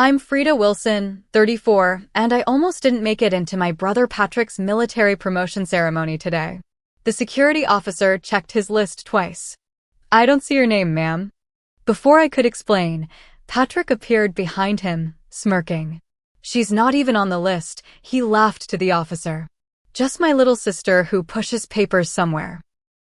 I'm Freda Wilson, 34, and I almost didn't make it into my brother Patrick's military promotion ceremony today. The security officer checked his list twice. I don't see your name, ma'am. Before I could explain, Patrick appeared behind him, smirking. She's not even on the list, he laughed to the officer. Just my little sister who pushes papers somewhere.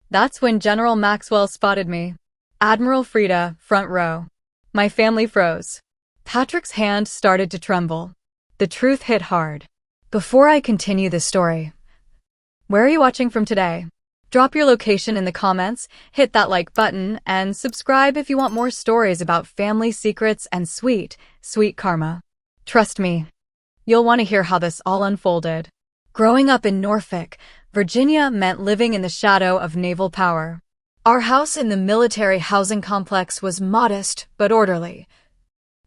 That's when General Maxwell spotted me. Admiral Freda, front row. My family froze. Patrick's hand started to tremble. The truth hit hard. Before I continue the story, where are you watching from today? Drop your location in the comments, hit that like button, and subscribe if you want more stories about family secrets and sweet, sweet karma. Trust me, you'll want to hear how this all unfolded. Growing up in Norfolk, Virginia meant living in the shadow of naval power. Our house in the military housing complex was modest but orderly,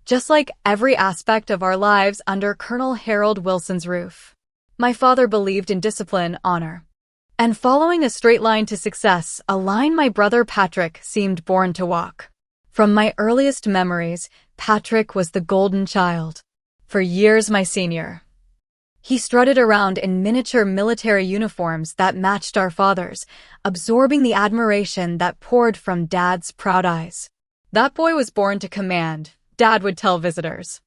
just like every aspect of our lives under Colonel Harold Wilson's roof. My father believed in discipline, honor, and following a straight line to success, a line my brother Patrick seemed born to walk. From my earliest memories, Patrick was the golden child. For years my senior. He strutted around in miniature military uniforms that matched our father's, absorbing the admiration that poured from Dad's proud eyes. That boy was born to command, Dad would tell visitors.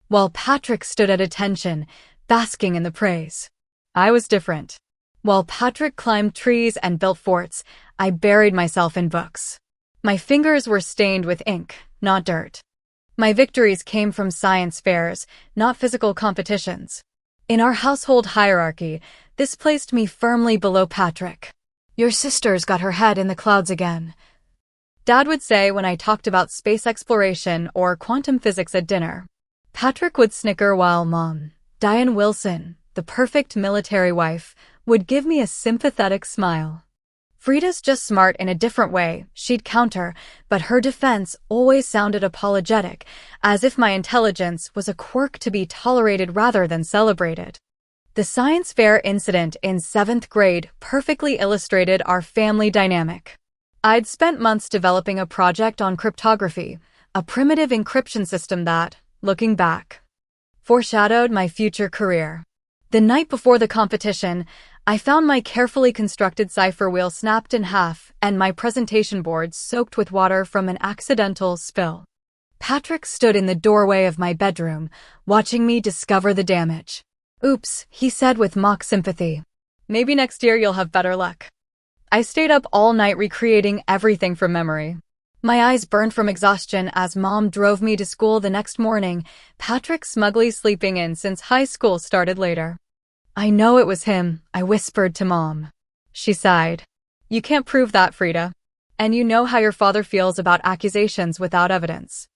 While Patrick stood at attention, basking in the praise. I was different. While Patrick climbed trees and built forts, I buried myself in books. My fingers were stained with ink, not dirt. My victories came from science fairs, not physical competitions. In our household hierarchy, this placed me firmly below Patrick. Your sister's got her head in the clouds again, Dad would say when I talked about space exploration or quantum physics at dinner. Patrick would snicker while Mom, Diane Wilson, the perfect military wife, would give me a sympathetic smile. Freda's just smart in a different way, she'd counter, but her defense always sounded apologetic, as if my intelligence was a quirk to be tolerated rather than celebrated. The science fair incident in 7th grade perfectly illustrated our family dynamic. I'd spent months developing a project on cryptography, a primitive encryption system that, looking back, foreshadowed my future career. The night before the competition, I found my carefully constructed cipher wheel snapped in half and my presentation board soaked with water from an accidental spill. Patrick stood in the doorway of my bedroom, watching me discover the damage. Oops, he said with mock sympathy. Maybe next year you'll have better luck. I stayed up all night recreating everything from memory. My eyes burned from exhaustion as Mom drove me to school the next morning, Patrick smugly sleeping in since high school started later. I know it was him, I whispered to Mom. She sighed. You can't prove that, Freda. And you know how your father feels about accusations without evidence.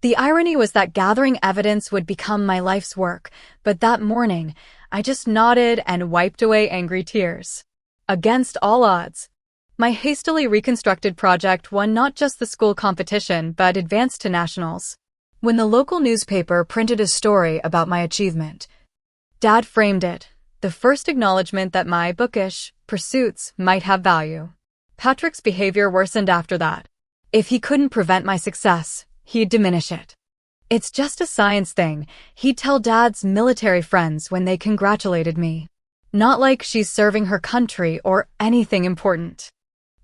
The irony was that gathering evidence would become my life's work, but that morning, I just nodded and wiped away angry tears. Against all odds, my hastily reconstructed project won not just the school competition but advanced to nationals. When the local newspaper printed a story about my achievement, Dad framed it, the first acknowledgement that my bookish pursuits might have value. Patrick's behavior worsened after that. If he couldn't prevent my success, he'd diminish it. It's just a science thing, he'd tell Dad's military friends when they congratulated me. Not like she's serving her country or anything important.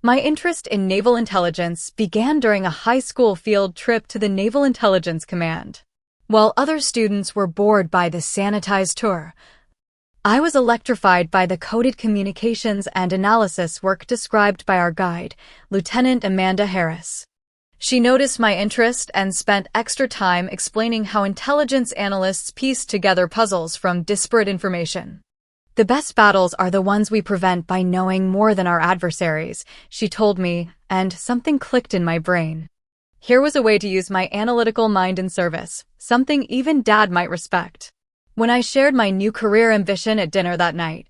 My interest in naval intelligence began during a high school field trip to the Naval Intelligence Command. While other students were bored by the sanitized tour, I was electrified by the coded communications and analysis work described by our guide, Lieutenant Amanda Harris. She noticed my interest and spent extra time explaining how intelligence analysts piece together puzzles from disparate information. The best battles are the ones we prevent by knowing more than our adversaries, she told me, and something clicked in my brain. Here was a way to use my analytical mind in service, something even Dad might respect. When I shared my new career ambition at dinner that night,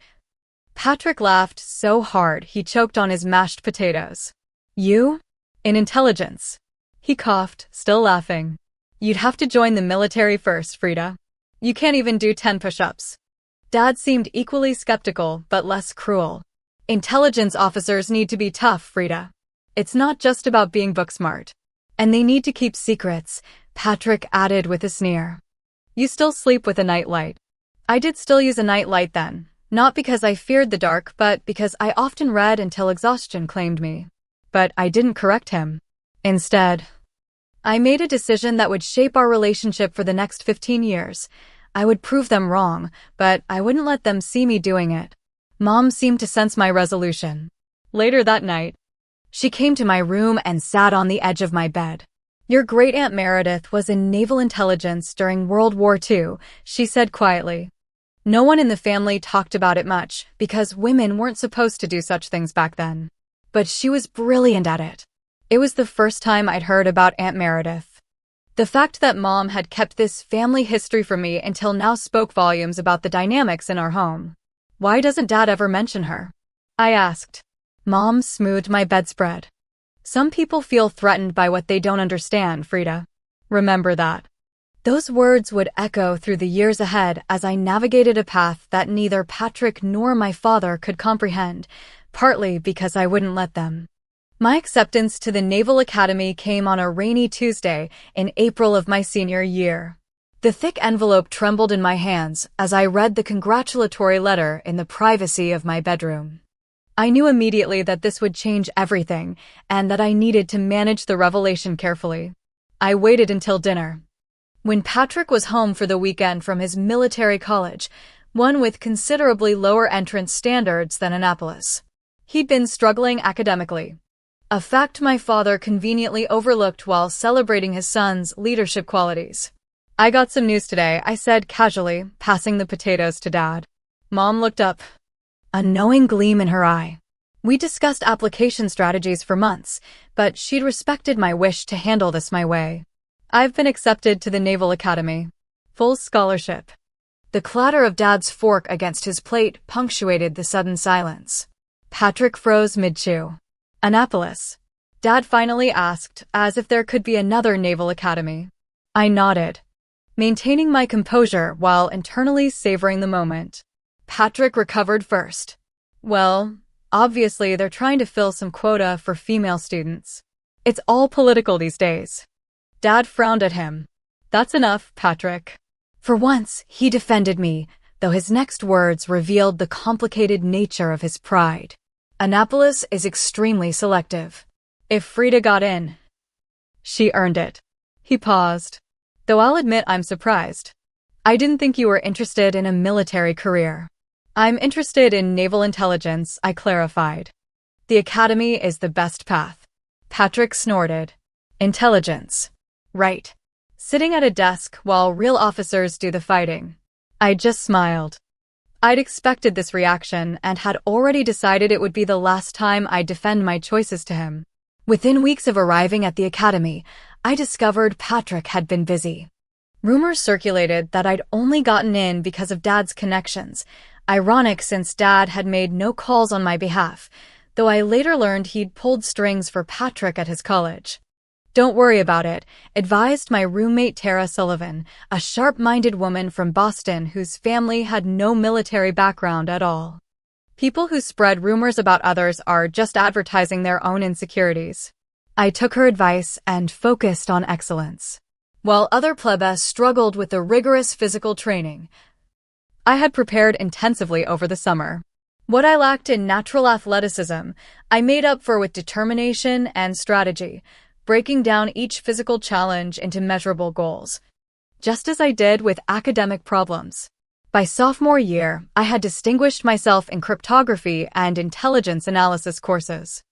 Patrick laughed so hard he choked on his mashed potatoes. You? In intelligence. He coughed, still laughing. You'd have to join the military first, Freda. You can't even do 10 push-ups. Dad seemed equally skeptical, but less cruel. Intelligence officers need to be tough, Freda. It's not just about being book smart. And they need to keep secrets, Patrick added with a sneer. You still sleep with a nightlight. I did still use a nightlight then, not because I feared the dark, but because I often read until exhaustion claimed me. But I didn't correct him. Instead, I made a decision that would shape our relationship for the next 15 years. I would prove them wrong, but I wouldn't let them see me doing it. Mom seemed to sense my resolution. Later that night, she came to my room and sat on the edge of my bed. Your great-aunt Meredith was in naval intelligence during World War II, she said quietly. No one in the family talked about it much, because women weren't supposed to do such things back then. But she was brilliant at it. It was the first time I'd heard about Aunt Meredith. The fact that Mom had kept this family history from me until now spoke volumes about the dynamics in our home. Why doesn't Dad ever mention her? I asked. Mom smoothed my bedspread. Some people feel threatened by what they don't understand, Freda. Remember that. Those words would echo through the years ahead as I navigated a path that neither Patrick nor my father could comprehend, partly because I wouldn't let them. My acceptance to the Naval Academy came on a rainy Tuesday in April of my senior year. The thick envelope trembled in my hands as I read the congratulatory letter in the privacy of my bedroom. I knew immediately that this would change everything and that I needed to manage the revelation carefully. I waited until dinner. When Patrick was home for the weekend from his military college, one with considerably lower entrance standards than Annapolis. He'd been struggling academically, a fact my father conveniently overlooked while celebrating his son's leadership qualities. I got some news today, I said casually, passing the potatoes to Dad. Mom looked up, a knowing gleam in her eye. We discussed application strategies for months, but she'd respected my wish to handle this my way. I've been accepted to the Naval Academy. Full scholarship. The clatter of Dad's fork against his plate punctuated the sudden silence. Patrick froze mid-chew. Annapolis? Dad finally asked, as if there could be another Naval Academy. I nodded, maintaining my composure while internally savoring the moment. Patrick recovered first. Well, obviously they're trying to fill some quota for female students. It's all political these days. Dad frowned at him. That's enough, Patrick. For once, he defended me, though his next words revealed the complicated nature of his pride. Annapolis is extremely selective. If Freda got in, she earned it. He paused. Though I'll admit I'm surprised. I didn't think you were interested in a military career. I'm interested in naval intelligence, I clarified. The academy is the best path. Patrick snorted. Intelligence. Right. Sitting at a desk while real officers do the fighting. I just smiled. I'd expected this reaction and had already decided it would be the last time I'd defend my choices to him. Within weeks of arriving at the academy, I discovered Patrick had been busy. Rumors circulated that I'd only gotten in because of Dad's connections, ironic since Dad had made no calls on my behalf, though I later learned he'd pulled strings for Patrick at his college. Don't worry about it, advised my roommate Tara Sullivan, a sharp-minded woman from Boston whose family had no military background at all. People who spread rumors about others are just advertising their own insecurities. I took her advice and focused on excellence. While other plebes struggled with the rigorous physical training, I had prepared intensively over the summer. What I lacked in natural athleticism, I made up for with determination and strategy, breaking down each physical challenge into measurable goals, just as I did with academic problems. By sophomore year, I had distinguished myself in cryptography and intelligence analysis courses.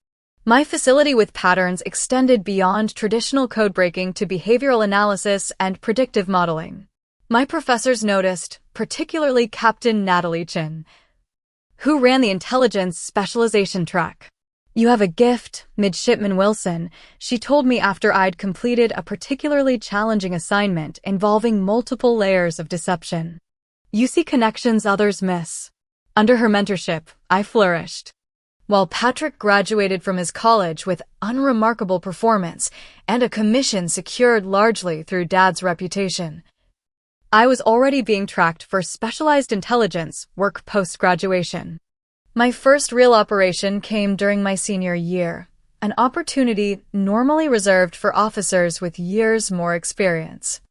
My facility with patterns extended beyond traditional code-breaking to behavioral analysis and predictive modeling. My professors noticed, particularly Captain Natalie Chin, who ran the intelligence specialization track. You have a gift, Midshipman Wilson, she told me after I'd completed a particularly challenging assignment involving multiple layers of deception. You see connections others miss. Under her mentorship, I flourished. While Patrick graduated from his college with unremarkable performance and a commission secured largely through Dad's reputation, I was already being tracked for specialized intelligence work post-graduation. My first real operation came during my senior year, an opportunity normally reserved for officers with years more experience.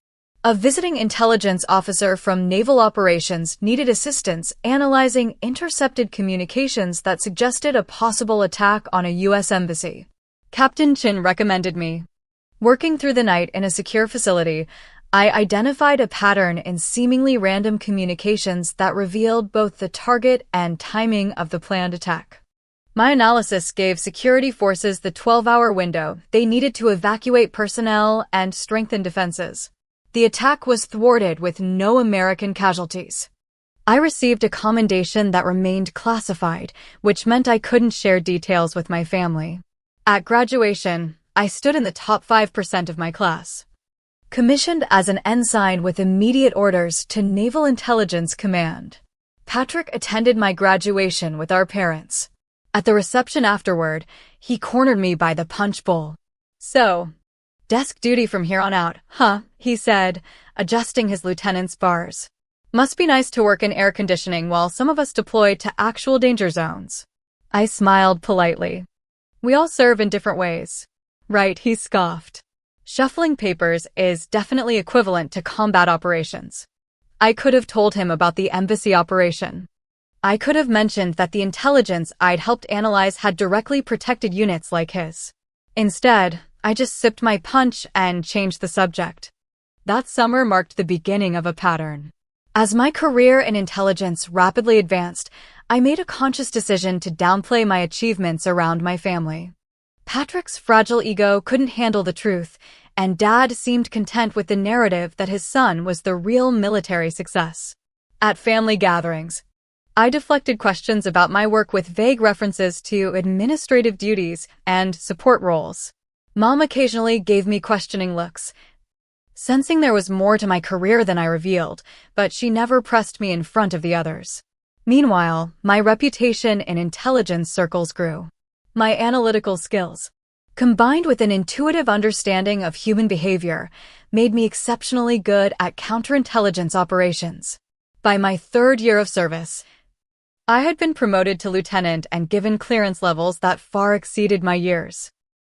A visiting intelligence officer from Naval Operations needed assistance analyzing intercepted communications that suggested a possible attack on a U.S. embassy. Captain Chin recommended me. Working through the night in a secure facility, I identified a pattern in seemingly random communications that revealed both the target and timing of the planned attack. My analysis gave security forces the 12-hour window they needed to evacuate personnel and strengthen defenses. The attack was thwarted with no American casualties. I received a commendation that remained classified, which meant I couldn't share details with my family. At graduation, I stood in the top 5% of my class. Commissioned as an ensign with immediate orders to Naval Intelligence Command. Patrick attended my graduation with our parents. At the reception afterward, he cornered me by the punch bowl. "So, desk duty from here on out, huh?" he said, adjusting his lieutenant's bars. "Must be nice to work in air conditioning while some of us deploy to actual danger zones." I smiled politely. "We all serve in different ways." "Right," he scoffed. "Shuffling papers is definitely equivalent to combat operations." I could have told him about the embassy operation. I could have mentioned that the intelligence I'd helped analyze had directly protected units like his. Instead, I just sipped my punch and changed the subject. That summer marked the beginning of a pattern. As my career in intelligence rapidly advanced, I made a conscious decision to downplay my achievements around my family. Patrick's fragile ego couldn't handle the truth, and Dad seemed content with the narrative that his son was the real military success. At family gatherings, I deflected questions about my work with vague references to administrative duties and support roles. Mom occasionally gave me questioning looks, sensing there was more to my career than I revealed, but she never pressed me in front of the others. Meanwhile, my reputation in intelligence circles grew. My analytical skills, combined with an intuitive understanding of human behavior, made me exceptionally good at counterintelligence operations. By my 3rd year of service, I had been promoted to lieutenant and given clearance levels that far exceeded my years.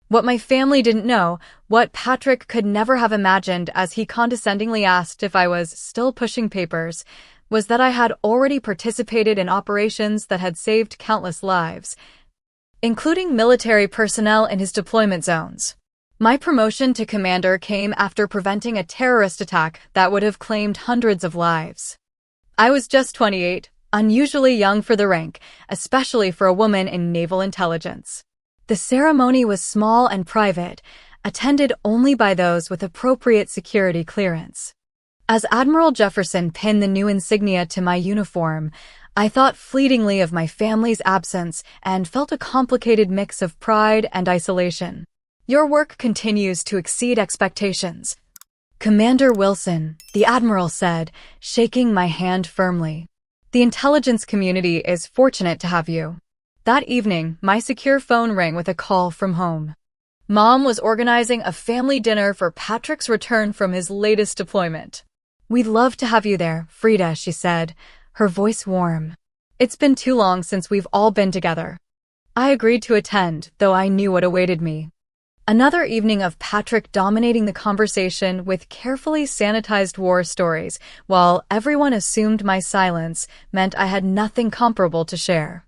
What my family didn't know, what Patrick could never have imagined as he condescendingly asked if I was still pushing papers, was that I had already participated in operations that had saved countless lives, including military personnel in his deployment zones. My promotion to commander came after preventing a terrorist attack that would have claimed hundreds of lives. I was just 28, unusually young for the rank, especially for a woman in naval intelligence. The ceremony was small and private, attended only by those with appropriate security clearance. As Admiral Jefferson pinned the new insignia to my uniform, I thought fleetingly of my family's absence and felt a complicated mix of pride and isolation. "Your work continues to exceed expectations, Commander Wilson," the Admiral said, shaking my hand firmly. "The intelligence community is fortunate to have you." That evening, my secure phone rang with a call from home. Mom was organizing a family dinner for Patrick's return from his latest deployment. "We'd love to have you there, Freda," she said, her voice warm. "It's been too long since we've all been together." I agreed to attend, though I knew what awaited me. Another evening of Patrick dominating the conversation with carefully sanitized war stories, while everyone assumed my silence meant I had nothing comparable to share.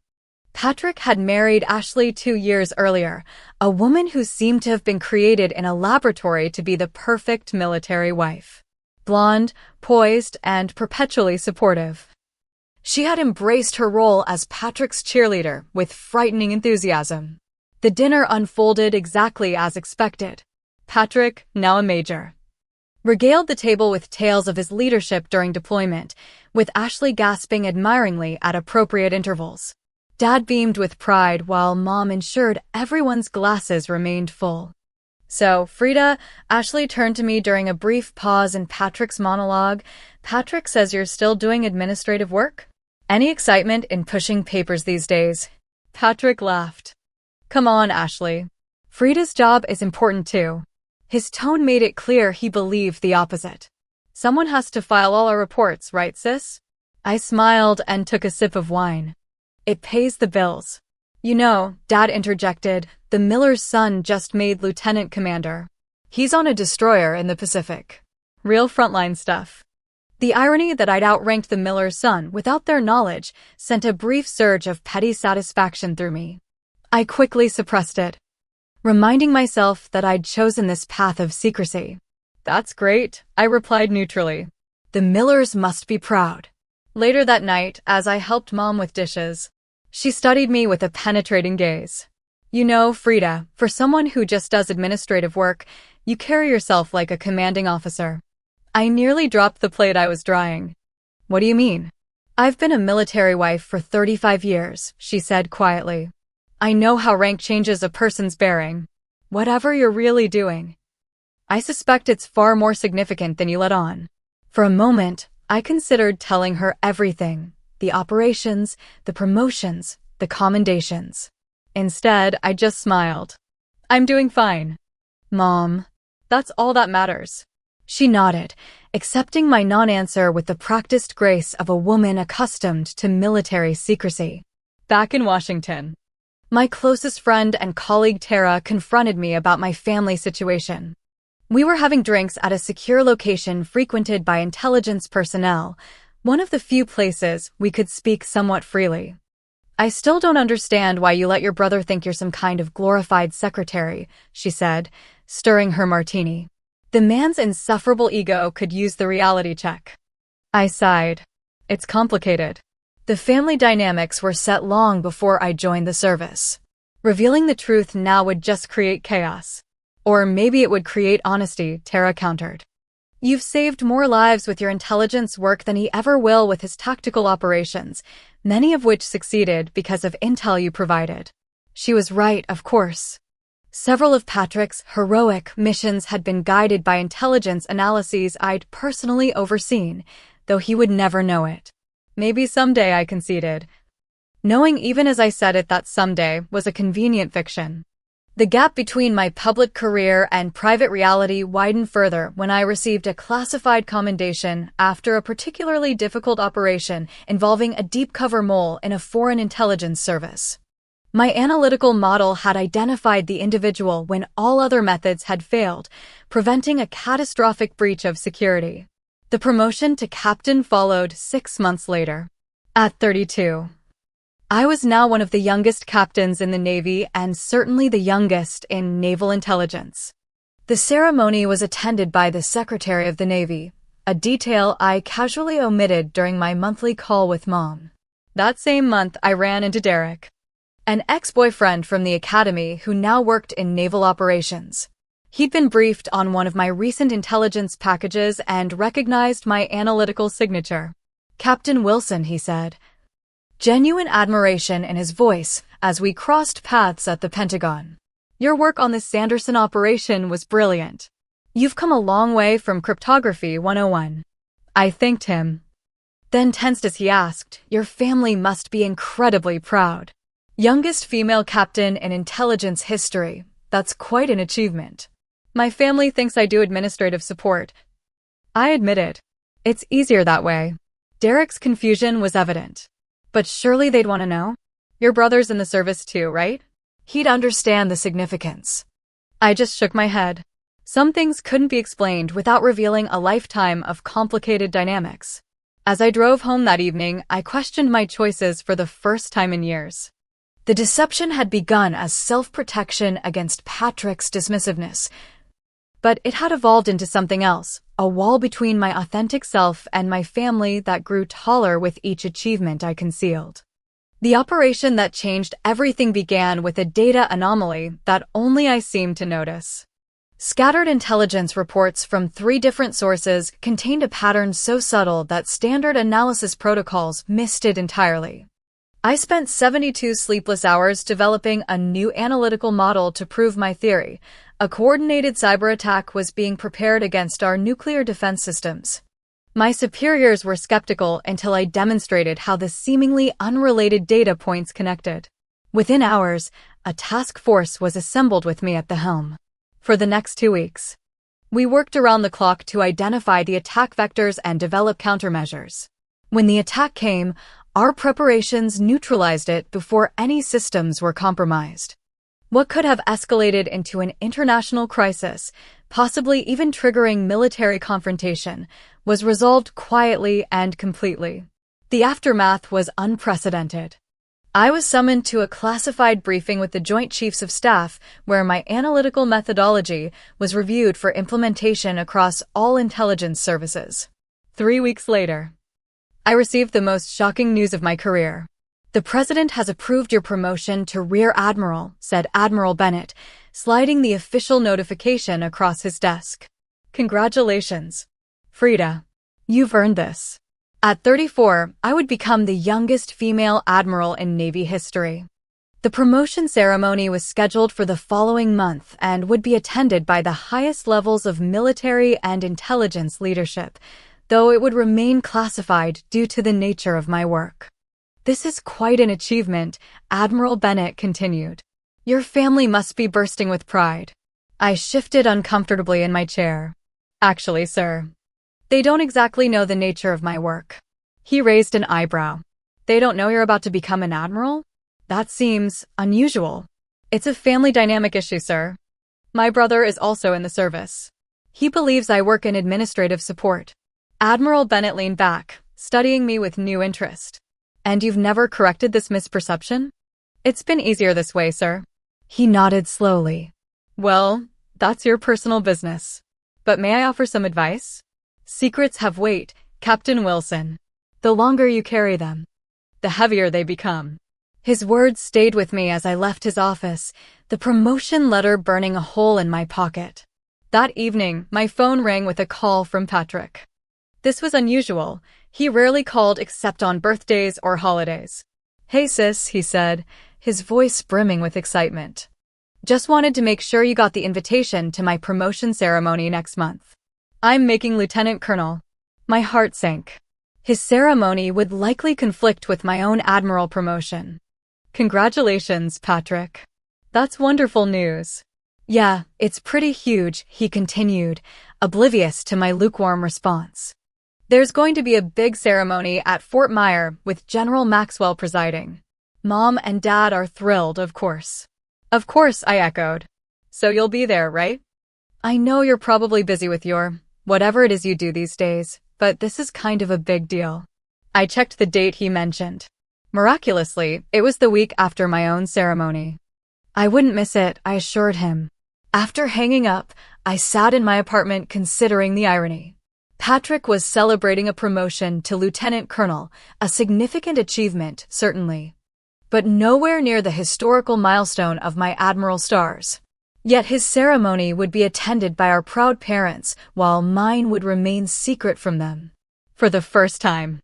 Patrick had married Ashley 2 years earlier, a woman who seemed to have been created in a laboratory to be the perfect military wife. Blonde, poised, and perpetually supportive. She had embraced her role as Patrick's cheerleader with frightening enthusiasm. The dinner unfolded exactly as expected. Patrick, now a major, regaled the table with tales of his leadership during deployment, with Ashley gasping admiringly at appropriate intervals. Dad beamed with pride while Mom ensured everyone's glasses remained full. "So, Freda," Ashley turned to me during a brief pause in Patrick's monologue, "Patrick says you're still doing administrative work? Any excitement in pushing papers these days?" Patrick laughed. "Come on, Ashley. Freda's job is important too." His tone made it clear he believed the opposite. "Someone has to file all our reports, right, sis?" I smiled and took a sip of wine. "It pays the bills." "You know," Dad interjected, "the miller's son just made lieutenant commander. He's on a destroyer in the Pacific." Real frontline stuff. The irony that I'd outranked the miller's son without their knowledge sent a brief surge of petty satisfaction through me. I quickly suppressed it, reminding myself that I'd chosen this path of secrecy. That's great, I replied neutrally. The millers must be proud. Later that night, as I helped Mom with dishes, she studied me with a penetrating gaze. You know, Freda, for someone who just does administrative work, you carry yourself like a commanding officer. I nearly dropped the plate I was drying. What do you mean? I've been a military wife for 35 years, she said quietly. I know how rank changes a person's bearing. Whatever you're really doing. I suspect it's far more significant than you let on. For a moment, I considered telling her everything. The operations, the promotions, the commendations. Instead, I just smiled. I'm doing fine. Mom, that's all that matters. She nodded, accepting my non-answer with the practiced grace of a woman accustomed to military secrecy. Back in Washington, my closest friend and colleague Tara confronted me about my family situation. We were having drinks at a secure location frequented by intelligence personnel, one of the few places we could speak somewhat freely. I still don't understand why you let your brother think you're some kind of glorified secretary, she said, stirring her martini. The man's insufferable ego could use the reality check. I sighed. It's complicated. The family dynamics were set long before I joined the service. Revealing the truth now would just create chaos. Or maybe it would create honesty, Tara countered. You've saved more lives with your intelligence work than he ever will with his tactical operations, many of which succeeded because of intel you provided. She was right, of course. Several of Patrick's heroic missions had been guided by intelligence analyses I'd personally overseen, though he would never know it. Maybe someday, I conceded, knowing even as I said it that someday was a convenient fiction. The gap between my public career and private reality widened further when I received a classified commendation after a particularly difficult operation involving a deep-cover mole in a foreign intelligence service. My analytical model had identified the individual when all other methods had failed, preventing a catastrophic breach of security. The promotion to captain followed 6 months later. At 32. I was now one of the youngest captains in the Navy and certainly the youngest in naval intelligence. The ceremony was attended by the Secretary of the Navy, a detail I casually omitted during my monthly call with Mom. That same month, I ran into Derek, an ex-boyfriend from the academy who now worked in naval operations. He'd been briefed on one of my recent intelligence packages and recognized my analytical signature. Captain Wilson, he said. Genuine admiration in his voice as we crossed paths at the Pentagon. Your work on this Sanderson operation was brilliant. You've come a long way from Cryptography 101. I thanked him. Then tensed as he asked, your family must be incredibly proud. Youngest female captain in intelligence history. That's quite an achievement. My family thinks I do administrative support. I admitted. It's easier that way. Derek's confusion was evident. But surely they'd want to know? Your brother's in the service too, right? He'd understand the significance. I just shook my head. Some things couldn't be explained without revealing a lifetime of complicated dynamics. As I drove home that evening, I questioned my choices for the first time in years. The deception had begun as self-protection against Patrick's dismissiveness, but it had evolved into something else, a wall between my authentic self and my family that grew taller with each achievement I concealed. The operation that changed everything began with a data anomaly that only I seemed to notice. Scattered intelligence reports from 3 different sources contained a pattern so subtle that standard analysis protocols missed it entirely. I spent 72 sleepless hours developing a new analytical model to prove my theory. A coordinated cyber attack was being prepared against our nuclear defense systems. My superiors were skeptical until I demonstrated how the seemingly unrelated data points connected. Within hours, a task force was assembled with me at the helm. For the next 2 weeks, we worked around the clock to identify the attack vectors and develop countermeasures. When the attack came, our preparations neutralized it before any systems were compromised. What could have escalated into an international crisis possibly even triggering military confrontation, was resolved quietly and completely. The aftermath was unprecedented. I was summoned to a classified briefing with the Joint Chiefs of Staff, where my analytical methodology was reviewed for implementation across all intelligence services. 3 weeks later, I received the most shocking news of my career. "The President has approved your promotion to Rear Admiral," said Admiral Bennett, sliding the official notification across his desk. "Congratulations, Freda. You've earned this." At 34, I would become the youngest female admiral in Navy history. The promotion ceremony was scheduled for the following month and would be attended by the highest levels of military and intelligence leadership, though it would remain classified due to the nature of my work. "This is quite an achievement," Admiral Bennett continued. "Your family must be bursting with pride." I shifted uncomfortably in my chair. "Actually, sir, they don't exactly know the nature of my work." He raised an eyebrow. "They don't know you're about to become an admiral? That seems unusual." "It's a family dynamic issue, sir. My brother is also in the service. He believes I work in administrative support." Admiral Bennett leaned back, studying me with new interest. "And you've never corrected this misperception?" "It's been easier this way, sir." He nodded slowly. "Well, that's your personal business. But may I offer some advice? Secrets have weight, Captain Wilson. The longer you carry them, the heavier they become." His words stayed with me as I left his office, the promotion letter burning a hole in my pocket. That evening, my phone rang with a call from Patrick. This was unusual. He rarely called except on birthdays or holidays. "Hey sis," he said, his voice brimming with excitement. "Just wanted to make sure you got the invitation to my promotion ceremony next month. I'm making Lieutenant Colonel." My heart sank. His ceremony would likely conflict with my own admiral promotion. "Congratulations, Patrick. That's wonderful news." "Yeah, it's pretty huge," he continued, oblivious to my lukewarm response. "There's going to be a big ceremony at Fort Myer with General Maxwell presiding. Mom and Dad are thrilled, of course." "Of course," I echoed. "So you'll be there, right?" "I know you're probably busy with your whatever it is you do these days, but this is kind of a big deal." I checked the date he mentioned. Miraculously, it was the week after my own ceremony. I wouldn't miss it, I assured him. After hanging up, I sat in my apartment considering the irony. Patrick was celebrating a promotion to Lieutenant Colonel, a significant achievement, certainly, but nowhere near the historical milestone of my admiral stars. Yet his ceremony would be attended by our proud parents, while mine would remain secret from them. For the first time,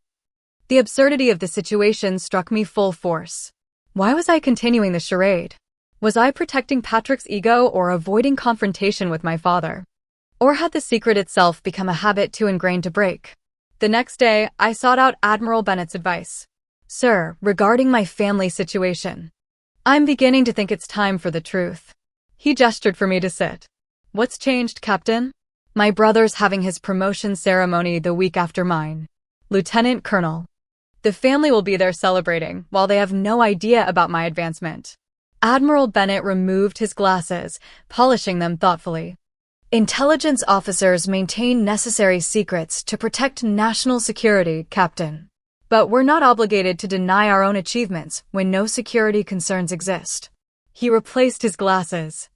the absurdity of the situation struck me full force. Why was I continuing the charade? Was I protecting Patrick's ego or avoiding confrontation with my father? Or had the secret itself become a habit too ingrained to break? The next day, I sought out Admiral Bennett's advice. "Sir, regarding my family situation, I'm beginning to think it's time for the truth." He gestured for me to sit. "What's changed, Captain?" "My brother's having his promotion ceremony the week after mine. Lieutenant Colonel. The family will be there celebrating, while they have no idea about my advancement." Admiral Bennett removed his glasses, polishing them thoughtfully. "Intelligence officers maintain necessary secrets to protect national security, Captain. But we're not obligated to deny our own achievements when no security concerns exist." He replaced his glasses.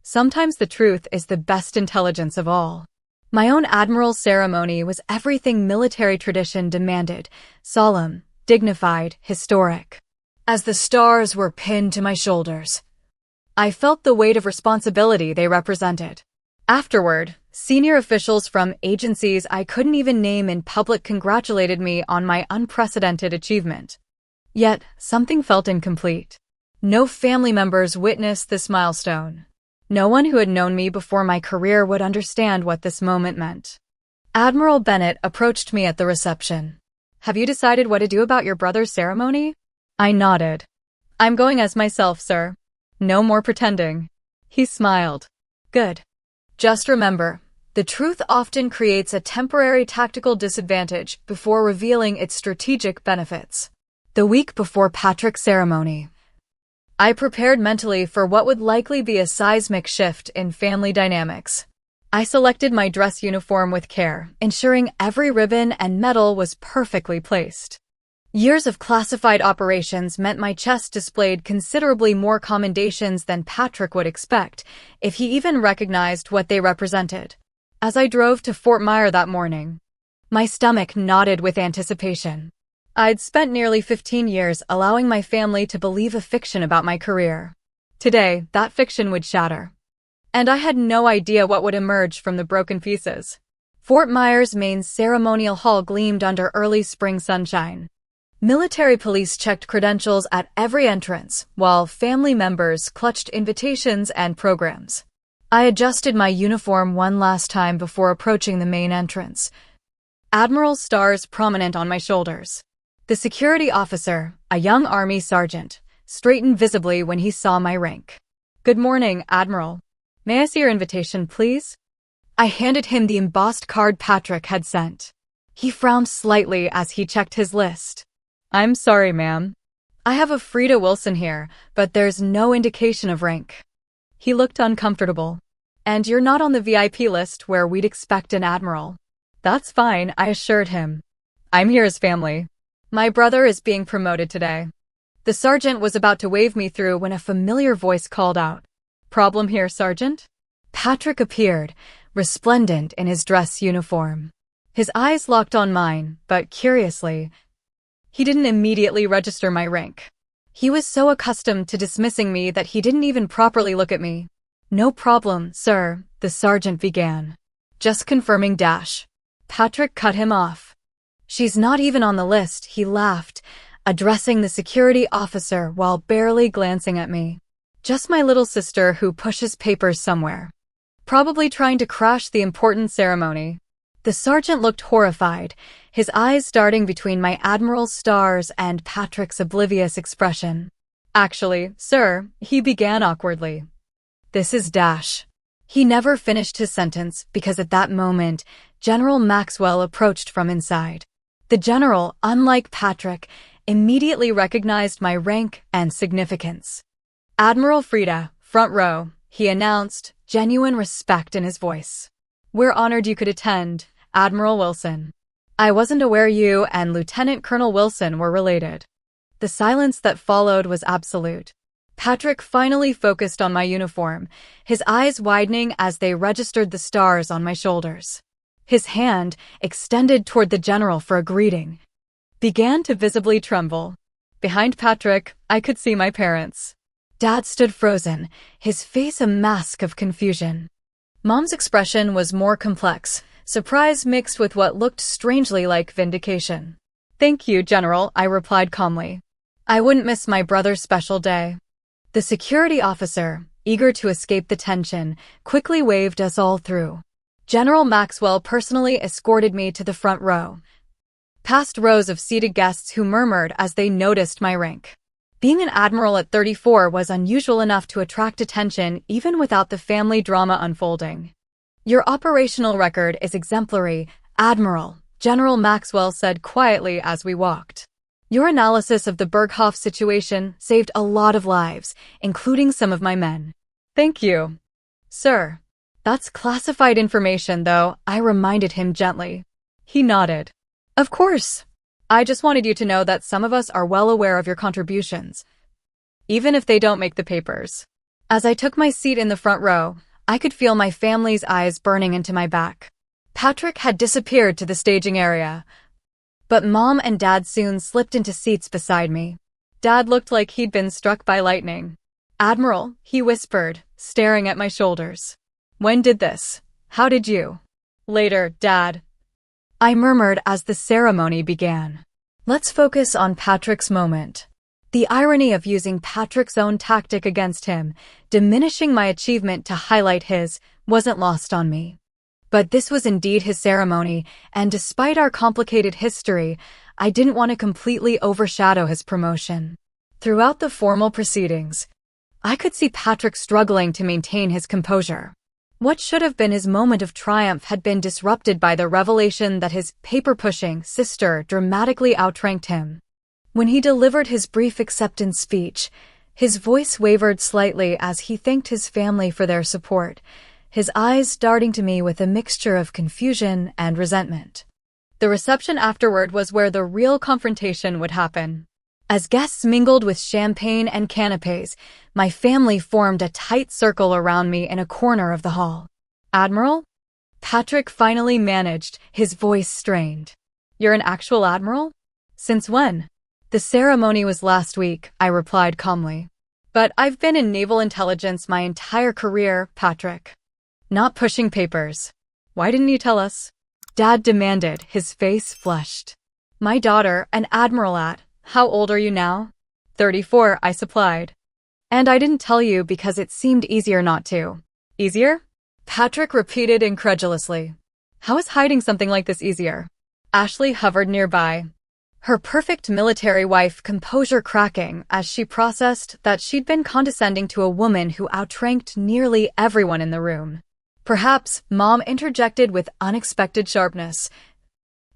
"Sometimes the truth is the best intelligence of all." My own admiral ceremony was everything military tradition demanded: solemn, dignified, historic. As the stars were pinned to my shoulders, I felt the weight of responsibility they represented. Afterward, senior officials from agencies I couldn't even name in public congratulated me on my unprecedented achievement. Yet, something felt incomplete. No family members witnessed this milestone. No one who had known me before my career would understand what this moment meant. Admiral Bennett approached me at the reception. "Have you decided what to do about your brother's ceremony?" I nodded. "I'm going as myself, sir. No more pretending." He smiled. "Good. Just remember, the truth often creates a temporary tactical disadvantage before revealing its strategic benefits." The week before Patrick's ceremony, I prepared mentally for what would likely be a seismic shift in family dynamics. I selected my dress uniform with care, ensuring every ribbon and medal was perfectly placed. Years of classified operations meant my chest displayed considerably more commendations than Patrick would expect, if he even recognized what they represented. As I drove to Fort Myer that morning, my stomach knotted with anticipation. I'd spent nearly 15 years allowing my family to believe a fiction about my career. Today, that fiction would shatter. And I had no idea what would emerge from the broken pieces. Fort Myers' main ceremonial hall gleamed under early spring sunshine. Military police checked credentials at every entrance, while family members clutched invitations and programs. I adjusted my uniform one last time before approaching the main entrance. Admiral stars prominent on my shoulders. The security officer, a young Army sergeant, straightened visibly when he saw my rank. "Good morning, Admiral. May I see your invitation, please?" I handed him the embossed card Patrick had sent. He frowned slightly as he checked his list. "I'm sorry, ma'am. I have a Freda Wilson here, but there's no indication of rank." He looked uncomfortable. "And you're not on the VIP list where we'd expect an admiral." "That's fine," I assured him. "I'm here as family. My brother is being promoted today." The sergeant was about to wave me through when a familiar voice called out, "Problem here, Sergeant?" Patrick appeared, resplendent in his dress uniform. His eyes locked on mine, but curiously, he didn't immediately register my rank. He was so accustomed to dismissing me that he didn't even properly look at me. "No problem, sir," the sergeant began. "Just confirming dash." Patrick cut him off. "She's not even on the list," he laughed, addressing the security officer while barely glancing at me. "Just my little sister who pushes papers somewhere. Probably trying to crash the important ceremony." The sergeant looked horrified, his eyes darting between my admiral's stars and Patrick's oblivious expression. "Actually, sir," he began awkwardly, "this is Dash." He never finished his sentence because at that moment, General Maxwell approached from inside. The general, unlike Patrick, immediately recognized my rank and significance. "Admiral Freda, front row," he announced, genuine respect in his voice. "We're honored you could attend, Admiral Wilson. I wasn't aware you and Lieutenant Colonel Wilson were related." The silence that followed was absolute. Patrick finally focused on my uniform, his eyes widening as they registered the stars on my shoulders. His hand, extended toward the general for a greeting, began to visibly tremble. Behind Patrick, I could see my parents. Dad stood frozen, his face a mask of confusion. Mom's expression was more complex, surprise mixed with what looked strangely like vindication. "Thank you, General," I replied calmly. "I wouldn't miss my brother's special day." The security officer, eager to escape the tension, quickly waved us all through. General Maxwell personally escorted me to the front row, past rows of seated guests who murmured as they noticed my rank. Being an admiral at 34 was unusual enough to attract attention even without the family drama unfolding. "Your operational record is exemplary, Admiral," General Maxwell said quietly as we walked. "Your analysis of the Berghoff situation saved a lot of lives, including some of my men." "Thank you, sir." "That's classified information, though," I reminded him gently. He nodded. "Of course. I just wanted you to know that some of us are well aware of your contributions, even if they don't make the papers." As I took my seat in the front row, I could feel my family's eyes burning into my back. Patrick had disappeared to the staging area, but Mom and Dad soon slipped into seats beside me. Dad looked like he'd been struck by lightning. "Admiral," he whispered, staring at my shoulders. "When did this? How did you?" "Later, Dad," I murmured as the ceremony began. Let's focus on Patrick's moment. The irony of using Patrick's own tactic against him, diminishing my achievement to highlight his, wasn't lost on me. But this was indeed his ceremony, and despite our complicated history, I didn't want to completely overshadow his promotion. Throughout the formal proceedings, I could see Patrick struggling to maintain his composure. What should have been his moment of triumph had been disrupted by the revelation that his paper-pushing sister dramatically outranked him. When he delivered his brief acceptance speech, his voice wavered slightly as he thanked his family for their support, his eyes darting to me with a mixture of confusion and resentment. The reception afterward was where the real confrontation would happen. As guests mingled with champagne and canapes, my family formed a tight circle around me in a corner of the hall. "Admiral?" Patrick finally managed, his voice strained. "You're an actual admiral? Since when?" "The ceremony was last week," I replied calmly. "But I've been in naval intelligence my entire career, Patrick." "Not pushing papers. Why didn't you tell us?" Dad demanded, his face flushed. "My daughter, an admiral at, how old are you now?" 34, I supplied. "And I didn't tell you because it seemed easier not to." "Easier?" Patrick repeated incredulously. "How is hiding something like this easier?" Ashley hovered nearby, her perfect military wife composure cracking as she processed that she'd been condescending to a woman who outranked nearly everyone in the room. Perhaps, Mom interjected with unexpected sharpness.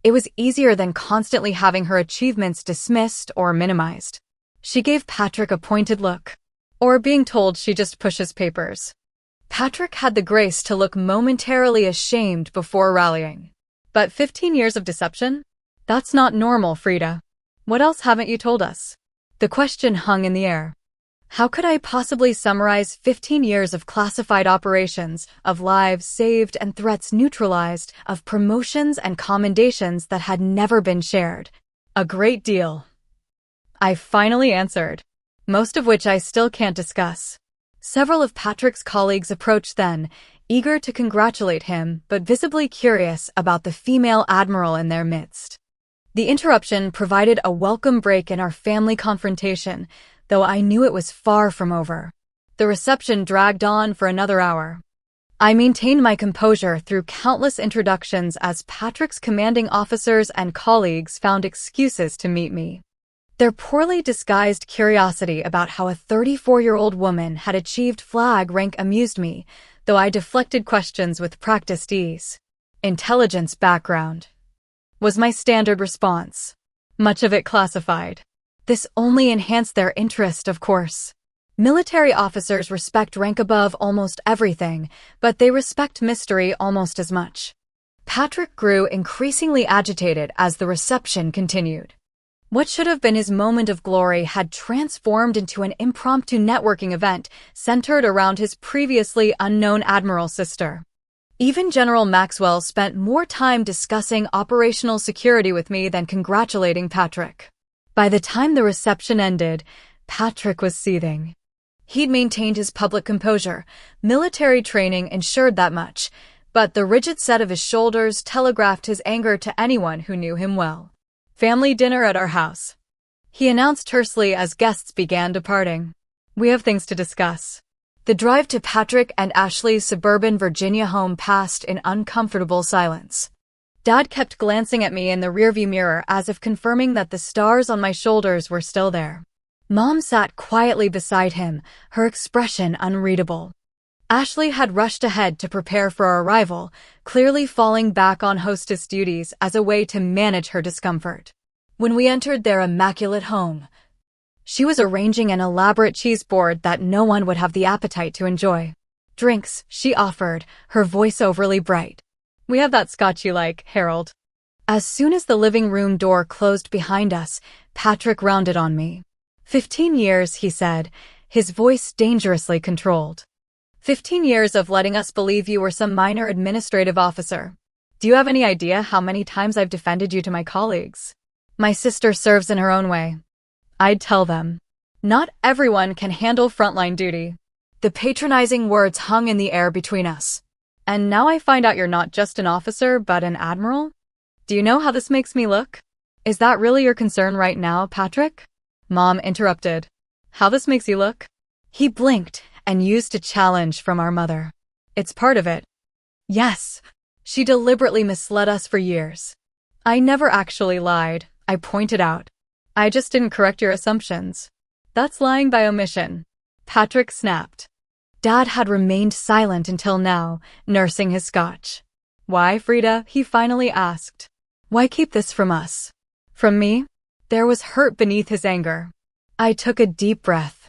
It was easier than constantly having her achievements dismissed or minimized. She gave Patrick a pointed look. Or being told she just pushes papers. Patrick had the grace to look momentarily ashamed before rallying. "But 15 years of deception? That's not normal, Freda. What else haven't you told us?" The question hung in the air. How could I possibly summarize 15 years of classified operations, of lives saved and threats neutralized, of promotions and commendations that had never been shared? A great deal. I finally answered, most of which I still can't discuss. Several of Patrick's colleagues approached then, eager to congratulate him, but visibly curious about the female admiral in their midst. The interruption provided a welcome break in our family confrontation, though I knew it was far from over. The reception dragged on for another hour. I maintained my composure through countless introductions as Patrick's commanding officers and colleagues found excuses to meet me. Their poorly disguised curiosity about how a 34-year-old woman had achieved flag rank amused me, though I deflected questions with practiced ease. "Intelligence background," was my standard response. Much of it classified. This only enhanced their interest, of course. Military officers respect rank above almost everything, but they respect mystery almost as much. Patrick grew increasingly agitated as the reception continued. What should have been his moment of glory had transformed into an impromptu networking event centered around his previously unknown admiral sister. Even General Maxwell spent more time discussing operational security with me than congratulating Patrick. By the time the reception ended, Patrick was seething. He'd maintained his public composure. Military training ensured that much, but the rigid set of his shoulders telegraphed his anger to anyone who knew him well. "Family dinner at our house," he announced tersely as guests began departing. "We have things to discuss." The drive to Patrick and Ashley's suburban Virginia home passed in uncomfortable silence. Dad kept glancing at me in the rearview mirror as if confirming that the stars on my shoulders were still there. Mom sat quietly beside him, her expression unreadable. Ashley had rushed ahead to prepare for our arrival, clearly falling back on hostess duties as a way to manage her discomfort. When we entered their immaculate home, she was arranging an elaborate cheese board that no one would have the appetite to enjoy. "Drinks," she offered, her voice overly bright. "We have that scotch you like, Harold." As soon as the living room door closed behind us, Patrick rounded on me. 15 years, he said, his voice dangerously controlled. 15 years of letting us believe you were some minor administrative officer. Do you have any idea how many times I've defended you to my colleagues? My sister serves in her own way. I'd tell them. Not everyone can handle frontline duty. The patronizing words hung in the air between us. "And now I find out you're not just an officer, but an admiral? Do you know how this makes me look?" "Is that really your concern right now, Patrick?" Mom interrupted. "How this makes you look?" He blinked and used a challenge from our mother. "It's part of it." Yes. She deliberately misled us for years. "I never actually lied," I pointed out. "I just didn't correct your assumptions." "That's lying by omission," Patrick snapped. Dad had remained silent until now, nursing his scotch. "Why, Freda?" he finally asked. "Why keep this from us?" "From me?" There was hurt beneath his anger. I took a deep breath.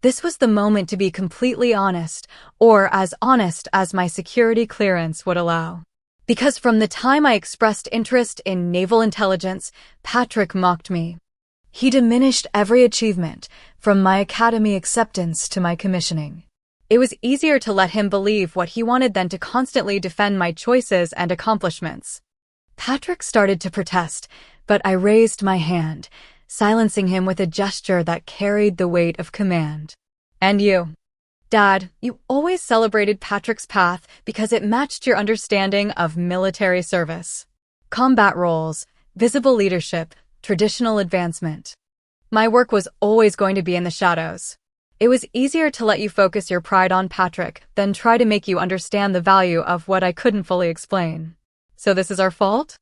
This was the moment to be completely honest, or as honest as my security clearance would allow. Because from the time I expressed interest in naval intelligence, Patrick mocked me. He diminished every achievement, from my academy acceptance to my commissioning. It was easier to let him believe what he wanted than to constantly defend my choices and accomplishments. Patrick started to protest, but I raised my hand, silencing him with a gesture that carried the weight of command. And you? Dad, you always celebrated Patrick's path because it matched your understanding of military service. Combat roles, visible leadership, traditional advancement. My work was always going to be in the shadows. It was easier to let you focus your pride on Patrick than try to make you understand the value of what I couldn't fully explain. So this is our fault?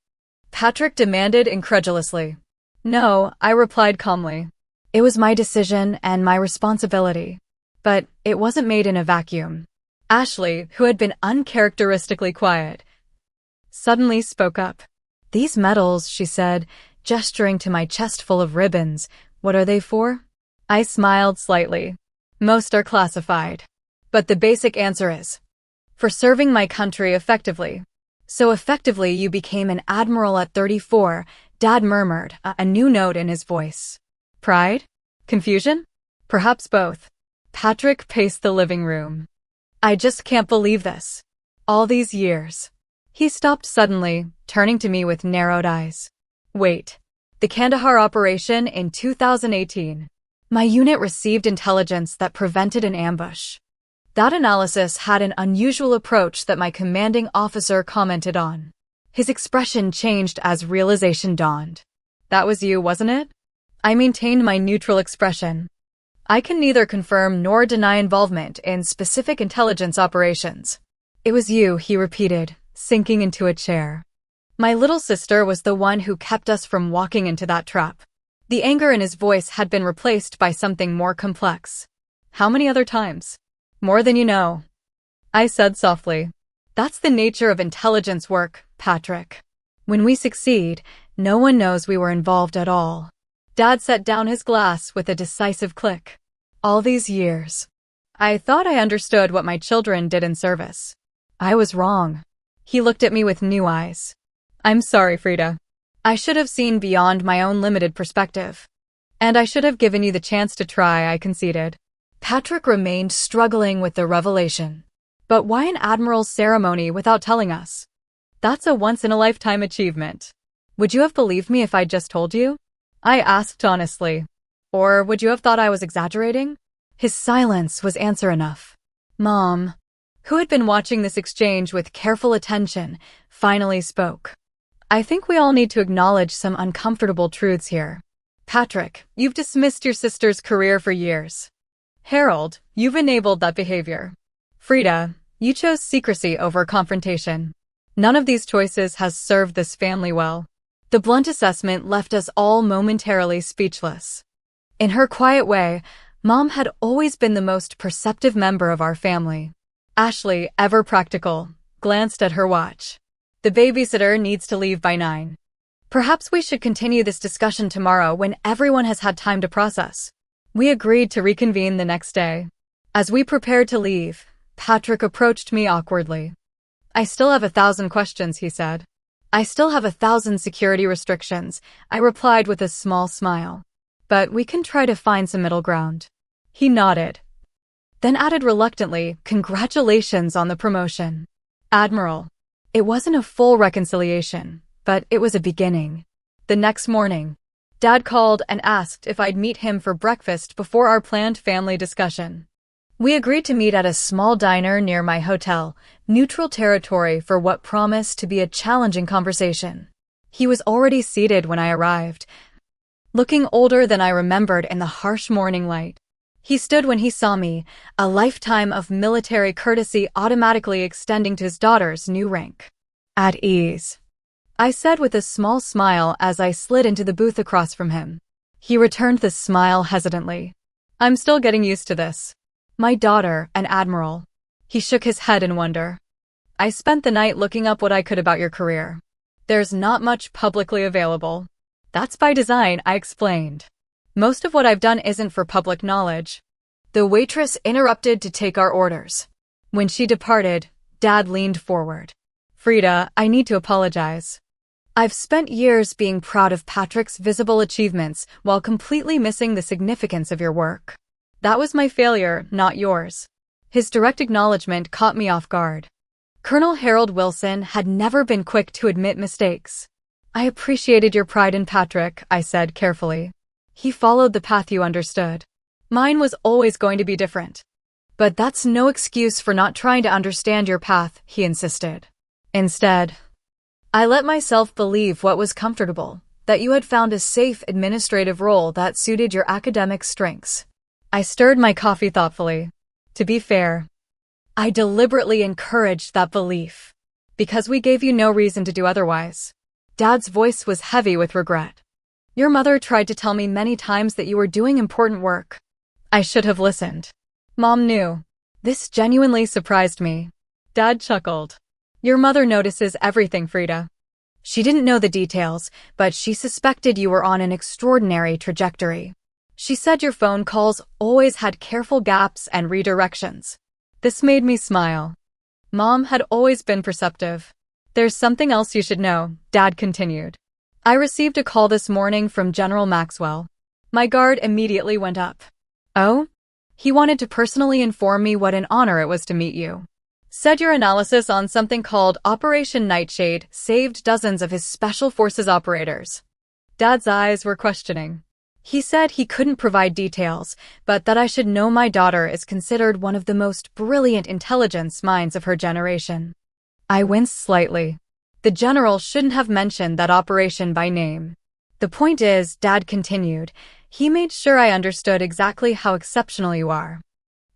Patrick demanded incredulously. No, I replied calmly. It was my decision and my responsibility. But it wasn't made in a vacuum. Ashley, who had been uncharacteristically quiet, suddenly spoke up. These medals, she said, gesturing to my chest full of ribbons, what are they for? I smiled slightly. Most are classified. But the basic answer is, for serving my country effectively. So effectively you became an admiral at 34, Dad murmured, a new note in his voice. Pride? Confusion? Perhaps both. Patrick paced the living room. I just can't believe this. All these years. He stopped suddenly, turning to me with narrowed eyes. Wait. The Kandahar operation in 2018. My unit received intelligence that prevented an ambush. That analysis had an unusual approach that my commanding officer commented on. His expression changed as realization dawned. That was you, wasn't it? I maintained my neutral expression. I can neither confirm nor deny involvement in specific intelligence operations. It was you, he repeated, sinking into a chair. My little sister was the one who kept us from walking into that trap. The anger in his voice had been replaced by something more complex. How many other times? More than you know. I said softly. That's the nature of intelligence work, Patrick. When we succeed, no one knows we were involved at all. Dad set down his glass with a decisive click. All these years. I thought I understood what my children did in service. I was wrong. He looked at me with new eyes. I'm sorry, Freda. I should have seen beyond my own limited perspective. And I should have given you the chance to try, I conceded. Patrick remained struggling with the revelation. But why an admiral's ceremony without telling us? That's a once-in-a-lifetime achievement. Would you have believed me if I'd just told you? I asked honestly. Or would you have thought I was exaggerating? His silence was answer enough. Mom, who had been watching this exchange with careful attention, finally spoke. I think we all need to acknowledge some uncomfortable truths here. Patrick, you've dismissed your sister's career for years. Harold, you've enabled that behavior. Freda, you chose secrecy over confrontation. None of these choices has served this family well. The blunt assessment left us all momentarily speechless. In her quiet way, Mom had always been the most perceptive member of our family. Ashley, ever practical, glanced at her watch. The babysitter needs to leave by 9. Perhaps we should continue this discussion tomorrow when everyone has had time to process. We agreed to reconvene the next day. As we prepared to leave, Patrick approached me awkwardly. I still have 1,000 questions, he said. I still have 1,000 security restrictions, I replied with a small smile. But we can try to find some middle ground. He nodded. Then added reluctantly, congratulations on the promotion. Admiral. It wasn't a full reconciliation, but it was a beginning. The next morning, Dad called and asked if I'd meet him for breakfast before our planned family discussion. We agreed to meet at a small diner near my hotel, neutral territory for what promised to be a challenging conversation. He was already seated when I arrived, looking older than I remembered in the harsh morning light. He stood when he saw me, a lifetime of military courtesy automatically extending to his daughter's new rank. At ease, I said with a small smile as I slid into the booth across from him. He returned the smile hesitantly. I'm still getting used to this. My daughter, an admiral. He shook his head in wonder. I spent the night looking up what I could about your career. There's not much publicly available. That's by design, I explained. Most of what I've done isn't for public knowledge. The waitress interrupted to take our orders. When she departed, Dad leaned forward. Freda, I need to apologize. I've spent years being proud of Patrick's visible achievements while completely missing the significance of your work. That was my failure, not yours. His direct acknowledgement caught me off guard. Colonel Harold Wilson had never been quick to admit mistakes. I appreciated your pride in Patrick, I said carefully. He followed the path you understood. Mine was always going to be different. But that's no excuse for not trying to understand your path, he insisted. Instead, I let myself believe what was comfortable, that you had found a safe administrative role that suited your academic strengths. I stirred my coffee thoughtfully. To be fair, I deliberately encouraged that belief, because we gave you no reason to do otherwise. Dad's voice was heavy with regret. Your mother tried to tell me many times that you were doing important work. I should have listened. Mom knew. This genuinely surprised me. Dad chuckled. Your mother notices everything, Freda. She didn't know the details, but she suspected you were on an extraordinary trajectory. She said your phone calls always had careful gaps and redirections. This made me smile. Mom had always been perceptive. There's something else you should know, Dad continued. I received a call this morning from General Maxwell. My guard immediately went up. Oh? He wanted to personally inform me what an honor it was to meet you. Said your analysis on something called Operation Nightshade saved dozens of his Special Forces operators. Dad's eyes were questioning. He said he couldn't provide details, but that I should know my daughter is considered one of the most brilliant intelligence minds of her generation. I winced slightly. The general shouldn't have mentioned that operation by name. The point is, Dad continued, he made sure I understood exactly how exceptional you are.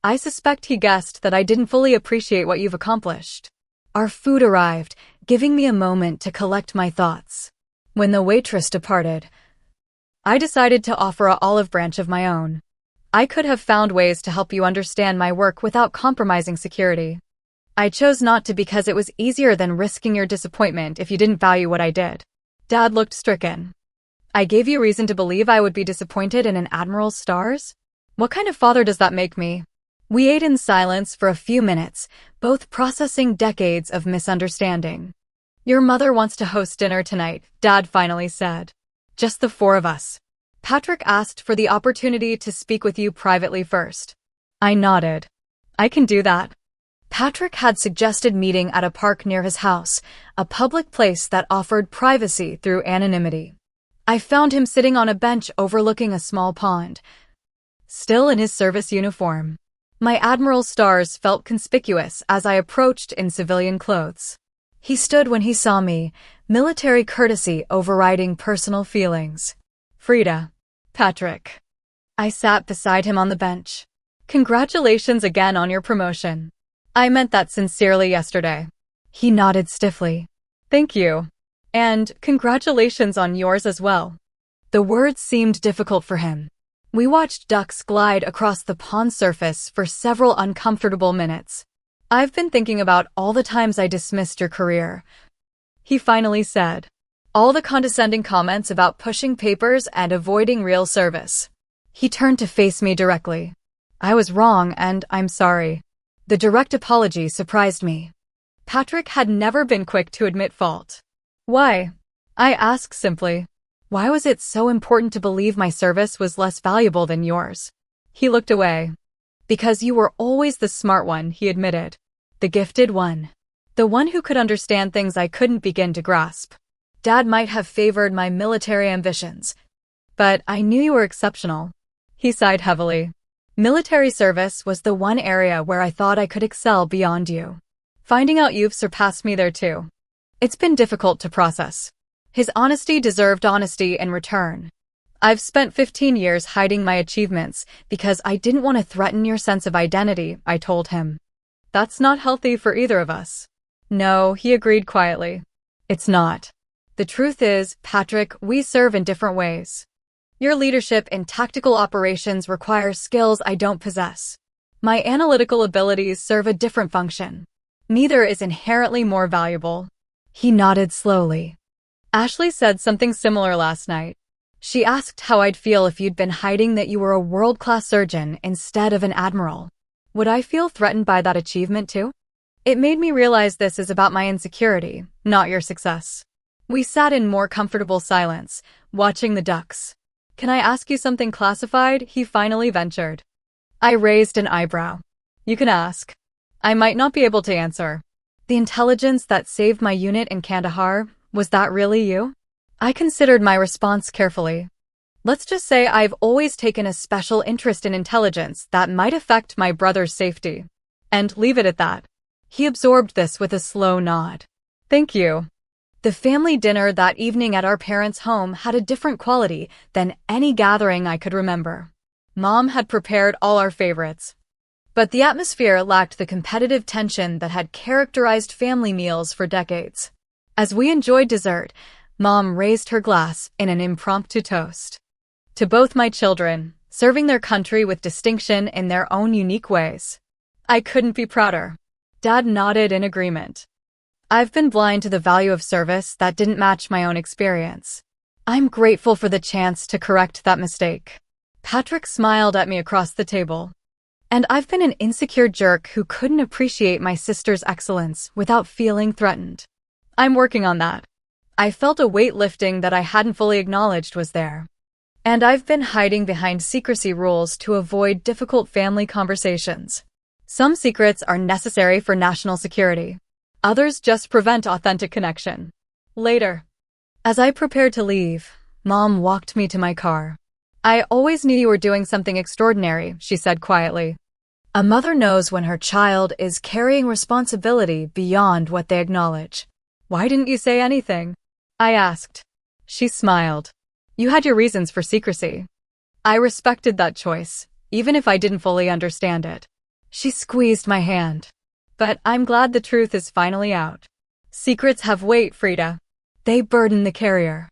I suspect he guessed that I didn't fully appreciate what you've accomplished. Our food arrived, giving me a moment to collect my thoughts. When the waitress departed, I decided to offer an olive branch of my own. I could have found ways to help you understand my work without compromising security. I chose not to because it was easier than risking your disappointment if you didn't value what I did. Dad looked stricken. I gave you reason to believe I would be disappointed in an admiral's stars? What kind of father does that make me? We ate in silence for a few minutes, both processing decades of misunderstanding. Your mother wants to host dinner tonight, Dad finally said. Just the four of us. Patrick asked for the opportunity to speak with you privately first. I nodded. I can do that. Patrick had suggested meeting at a park near his house, a public place that offered privacy through anonymity. I found him sitting on a bench overlooking a small pond, still in his service uniform. My Admiral stars felt conspicuous as I approached in civilian clothes. He stood when he saw me, military courtesy overriding personal feelings. Freda. Patrick. I sat beside him on the bench. Congratulations again on your promotion. I meant that sincerely yesterday. He nodded stiffly. Thank you. And congratulations on yours as well. The words seemed difficult for him. We watched ducks glide across the pond surface for several uncomfortable minutes. I've been thinking about all the times I dismissed your career, he finally said. All the condescending comments about pushing papers and avoiding real service. He turned to face me directly. I was wrong and I'm sorry. The direct apology surprised me. Patrick had never been quick to admit fault. Why? I asked simply. Why was it so important to believe my service was less valuable than yours? He looked away. Because you were always the smart one, he admitted. The gifted one. The one who could understand things I couldn't begin to grasp. Dad might have favored my military ambitions, but I knew you were exceptional. He sighed heavily. Military service was the one area where I thought I could excel beyond you. Finding out you've surpassed me there too. It's been difficult to process. His honesty deserved honesty in return. I've spent 15 years hiding my achievements because I didn't want to threaten your sense of identity, I told him. That's not healthy for either of us. No, he agreed quietly. It's not. The truth is, Patrick, we serve in different ways. Your leadership in tactical operations requires skills I don't possess. My analytical abilities serve a different function. Neither is inherently more valuable. He nodded slowly. Ashley said something similar last night. She asked how I'd feel if you'd been hiding that you were a world-class surgeon instead of an admiral. Would I feel threatened by that achievement too? It made me realize this is about my insecurity, not your success. We sat in more comfortable silence, watching the ducks. Can I ask you something classified? He finally ventured. I raised an eyebrow. You can ask. I might not be able to answer. The intelligence that saved my unit in Kandahar, was that really you? I considered my response carefully. Let's just say I've always taken a special interest in intelligence that might affect my brother's safety. And leave it at that. He absorbed this with a slow nod. Thank you. The family dinner that evening at our parents' home had a different quality than any gathering I could remember. Mom had prepared all our favorites. But the atmosphere lacked the competitive tension that had characterized family meals for decades. As we enjoyed dessert, Mom raised her glass in an impromptu toast. To both my children, serving their country with distinction in their own unique ways. I couldn't be prouder. Dad nodded in agreement. I've been blind to the value of service that didn't match my own experience. I'm grateful for the chance to correct that mistake. Patrick smiled at me across the table. And I've been an insecure jerk who couldn't appreciate my sister's excellence without feeling threatened. I'm working on that. I felt a weight lifting that I hadn't fully acknowledged was there. And I've been hiding behind secrecy rules to avoid difficult family conversations. Some secrets are necessary for national security. Others just prevent authentic connection. Later, as I prepared to leave, Mom walked me to my car. I always knew you were doing something extraordinary, she said quietly. A mother knows when her child is carrying responsibility beyond what they acknowledge. Why didn't you say anything? I asked. She smiled. You had your reasons for secrecy. I respected that choice, even if I didn't fully understand it. She squeezed my hand. But I'm glad the truth is finally out. Secrets have weight, Freda. They burden the carrier.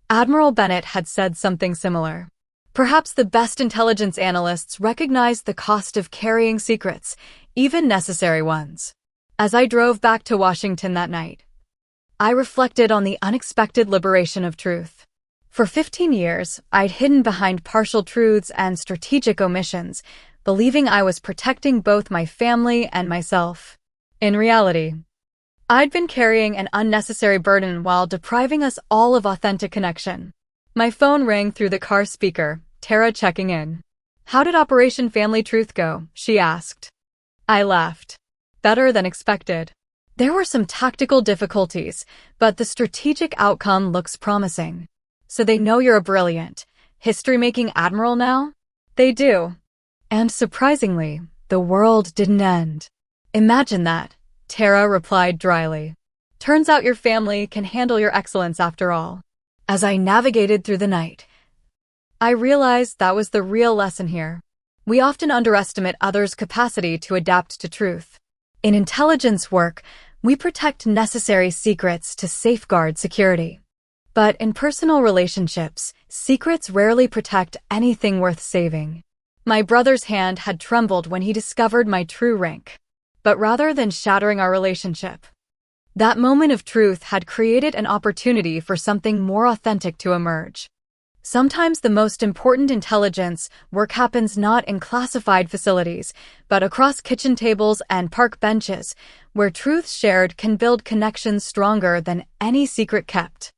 Admiral Bennett had said something similar. Perhaps the best intelligence analysts recognize the cost of carrying secrets, even necessary ones. As I drove back to Washington that night, I reflected on the unexpected liberation of truth. For 15 years, I'd hidden behind partial truths and strategic omissions, believing I was protecting both my family and myself. In reality, I'd been carrying an unnecessary burden while depriving us all of authentic connection. My phone rang through the car speaker, Tara checking in. How did Operation Family Truth go? She asked. I laughed. Better than expected. There were some tactical difficulties, but the strategic outcome looks promising. So they know you're a brilliant, history-making admiral now? They do. And surprisingly, the world didn't end. Imagine that, Tara replied dryly. Turns out your family can handle your excellence after all. As I navigated through the night, I realized that was the real lesson here. We often underestimate others' capacity to adapt to truth. In intelligence work, we protect necessary secrets to safeguard security. But in personal relationships, secrets rarely protect anything worth saving. My brother's hand had trembled when he discovered my true rank. But rather than shattering our relationship, that moment of truth had created an opportunity for something more authentic to emerge. Sometimes the most important intelligence work happens not in classified facilities, but across kitchen tables and park benches, where truth shared can build connections stronger than any secret kept.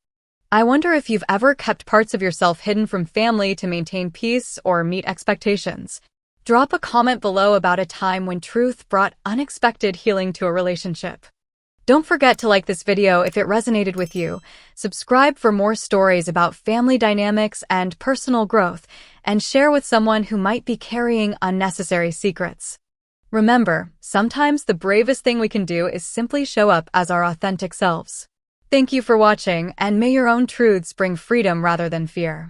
I wonder if you've ever kept parts of yourself hidden from family to maintain peace or meet expectations. Drop a comment below about a time when truth brought unexpected healing to a relationship. Don't forget to like this video if it resonated with you, subscribe for more stories about family dynamics and personal growth, and share with someone who might be carrying unnecessary secrets. Remember, sometimes the bravest thing we can do is simply show up as our authentic selves. Thank you for watching, and may your own truths bring freedom rather than fear.